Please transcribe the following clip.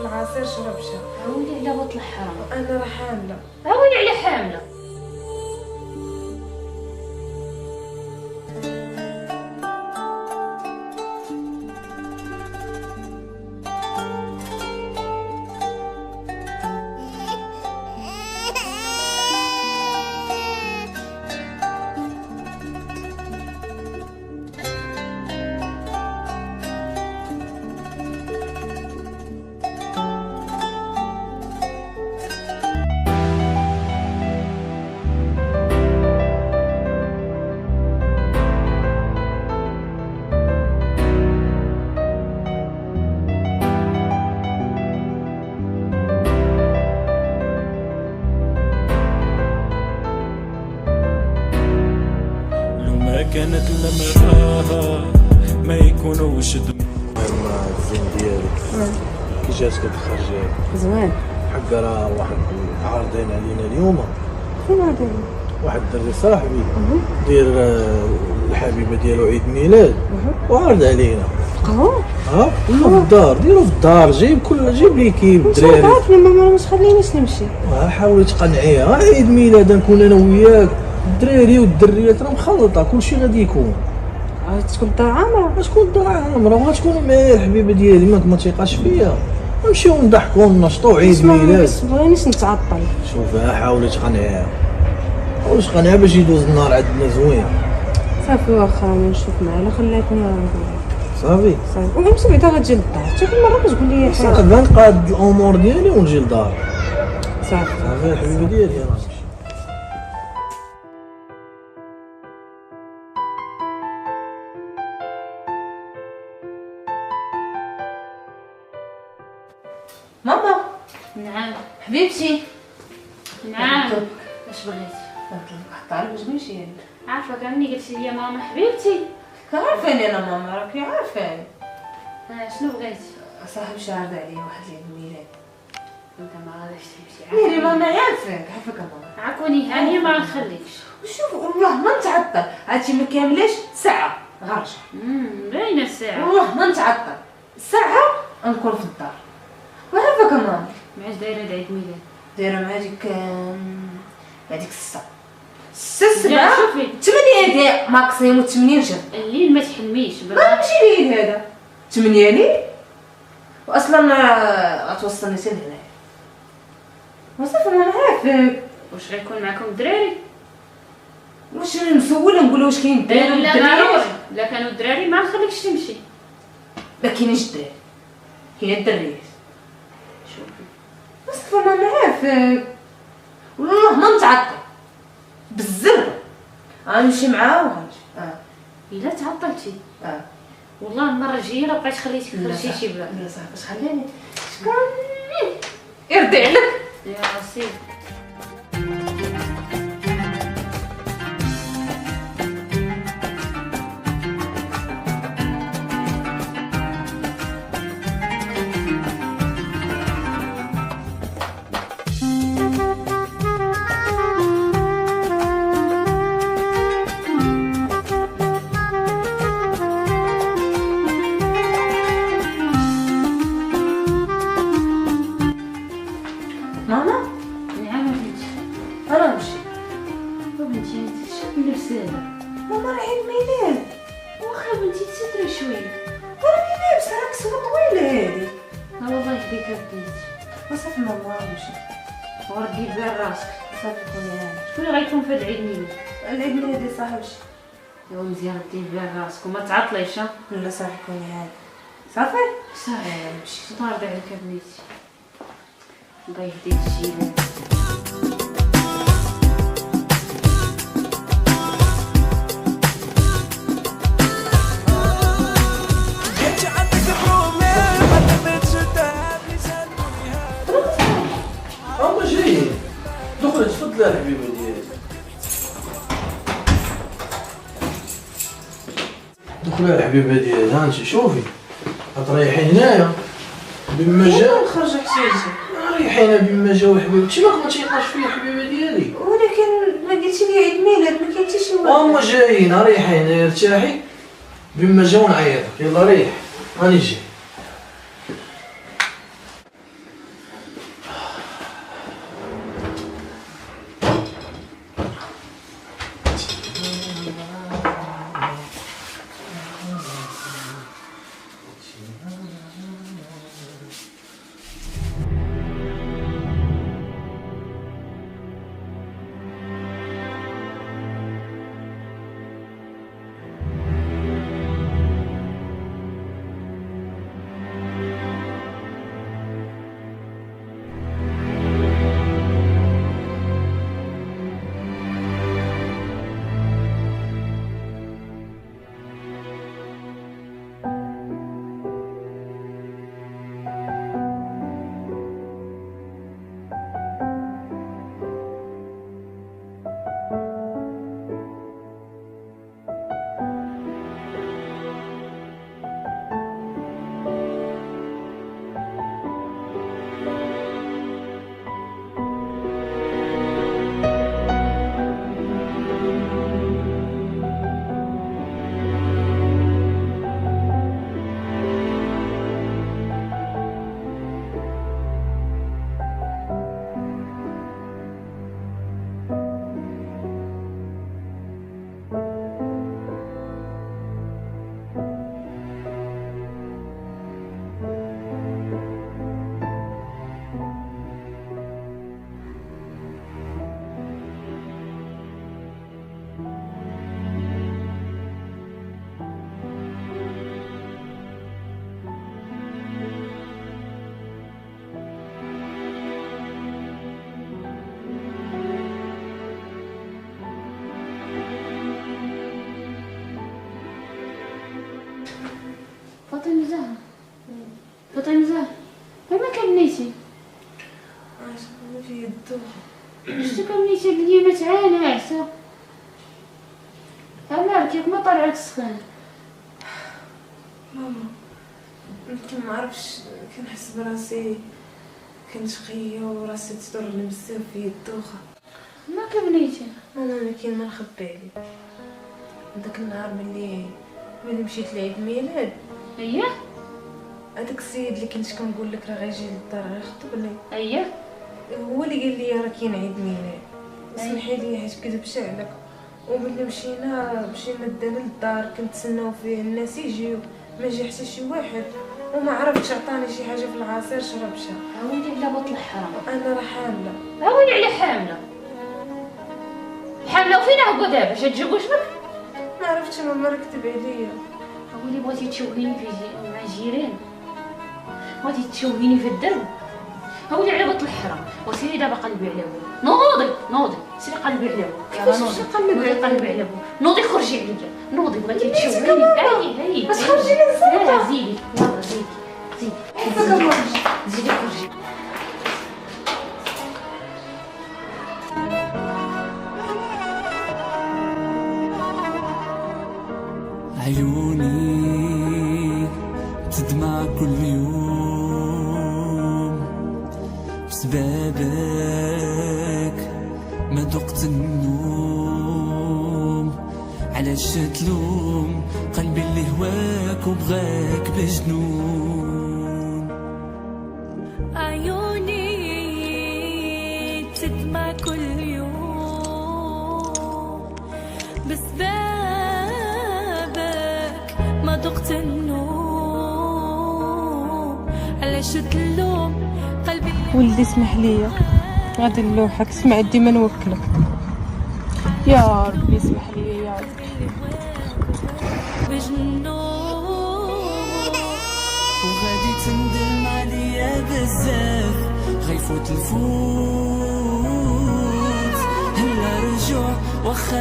العصير شربشها. عاودي على بطل الحرام. انا راه حامله. عاودي على حامله. كانت لمحاها ما يكونوش مع الزين ديالك كي جاتك هاد الخرجه زوين. حق راه واحد عارضين علينا اليوم. فين هادي؟ واحد الدري صاحبي دير الحبيبه ديالو عيد ميلاد وعارض علينا. قهوه؟ كله في الدار، ديرو في الدار، جيب ليكيب الدراري. عارفني ماما ما تخلينيش نمشي. حاولي تقنعيها، عيد ميلاد نكون انا وياك، الدراري والدريات راه مخلطه، كلشي غادي يكون. تكون الدار عامره. غتكون الدار عامره وغتكون معايا الحبيبه ديالي، ما تيقاش فيا. نمشيو نضحكو وننشطو عيد ميلاد. ما بغينيش نتعطل. شوفها حاولي تقنعيها، حاولي تقنعيها باش يدوز النهار عندنا زوين. صافي واخا نشوف معاها، لا خلاتني صافي ونمشي بعدا غتجي للدار، حتى كل مره كتقول لي حاجه. صافي نقاد الامور ديالي ونجي للدار. صافي الحبيبه ديالي انا نمشي. ماما. نعم حبيبتي. نعم. اش بغيتي؟ نحط باش نمشي يعني. عارفه كاني قلتي لي ماما حبيبتي. عارفاني انا ماما، راكي عارفاني. شنو بغيتي؟ صاحب شهر عليا واحد العيد ميلاد. انت ما غاديش تمشي. ميري ماما عارفاك ماما. عاكوني هانيه ما نخليكش. وشوف والله ما نتعطل، هادشي ما كاملاش ساعه غنرجع. باينه الساعه. والله ما نتعطل ساعه نكون في الدار. وعارفاك ماما. معاش دايره العيد ميلاد؟ دايره مع هذيك الساعه 7 شوفي 8 دقائق ماكسيموم 8 جر. الليل ما تحلميش ما نمشي ليه هذا 8 ليه واصلا غتوصلني حتى لهنايا. وصافي انا عارفك. واش غيكون معكم الدراري؟ واش نسولها نقول واش كاين الدراري لا ضروري، لا كانوا الدراري ما نخليكش تمشي. ما كاينينش الدراري، كاين الدريات. شوفي وصافي انا عارفك والله ما نتعطل بزاف، غنمشي معاه وغنمشي. الا تعطلتي والله المره الجايه لو بقيت خليتك خرجتي شي بلا. لا صافي باش خليني شكون يرضي عليك يا راسي. ماما. نعم بنتي. انا نمشي. بنتي انت شنو اللبس هذا؟ ماما راه عيد ميلاد. واخا بنتي تستري شويه. راني لابسه راك سوا طويله هادي. الله يهديك بنتي. وصافي ماما نمشي. وردي بال راسك. صافي خويا هاني. شكون اللي غيكون في هاد العيد ميلاد؟ العيد ميلاد صاحبي. ايوا مزيان ردي بال راسك وما تعطليش. لا صافي خويا هاني. صافي صافي نمشي. الله يرضي عليك بنتي. الله يهديك الجيران. هما جايين. دخلي تفضلي الحبيبه ديالي. دخلي الحبيبه ديالي، ها انت شوفي غتريحي هنايا بما جا. نخرج حسيتي. ريحينا بما جا وحبيبتي، ما تيقاش فيا الحبيبه ديالي. ولكن ما قلتي لي عيد ميلاد ما كاينش شي واحد. هما جايين، ريحينا ارتاحي بما جا ونعيطك. يلا ريح راني جاي. الدوخة. شتو كمليتي بنيه ما تعاني عسى. مالك ياك ما طالعك السخان؟ ماما يمكن ما عرفتش، كنحس براسي كنشقية وراسي تضرني بزاف في الدوخة. ما كبنيتي؟ ماما ما كاين ما نخبي عليك، داك النهار ملي مشيت لعيد ميلاد، اييه هذاك السيد اللي كنت كنقول لك راه غيجي للدار غيخطبني، اييه هو اللي قال لي راه كاين عيد ميلاد، سمحي لي حيت كذبش عليك. وملي مشينا دانا للدار كنتسناو فيه الناس يجيو، ما جا حتى شي واحد، وما عرفتش عطاني شي حاجه في العصير شربتها. عاودي على بطل الحرام. انا راه حامله. عاودي على حامله. حامله وفين هو دابا؟ اش تجوج بك؟ ما عرفتش ماما راه كتب عليا. عاودي بغيتي تشوهيني مع الجيران، بغيتي تشوهيني في الدرب. عاودي على بطل الحرام وسيري دابا قلبي على بو. نوضي سيري قلبي على بو. كيفاش نمشي قلبي على بو. نوضي خرجي عليا. نوضي بغيتي تشوهيني. هاي بس خرجي لي الزنقة. لا زيدي يلا زيدي كيفاش كنخرج؟ زيدي خرجي. عيوني تدمع كل يوم بسبابك، ما دقت النوم. علاش تلوم قلبي اللي هواك وبغاك بجنون؟ عيوني تدمع كل يوم بسبابك، ما دقت النوم. علاش تلوم قلبي؟ ولدي اسمح لي، غادي نلوحك، اسمع ديما نوكلك. يا ربي اسمح لي يا ربي. وغادي تندم عليا بزاف، غيفوت الفوت هلا رجوع واخا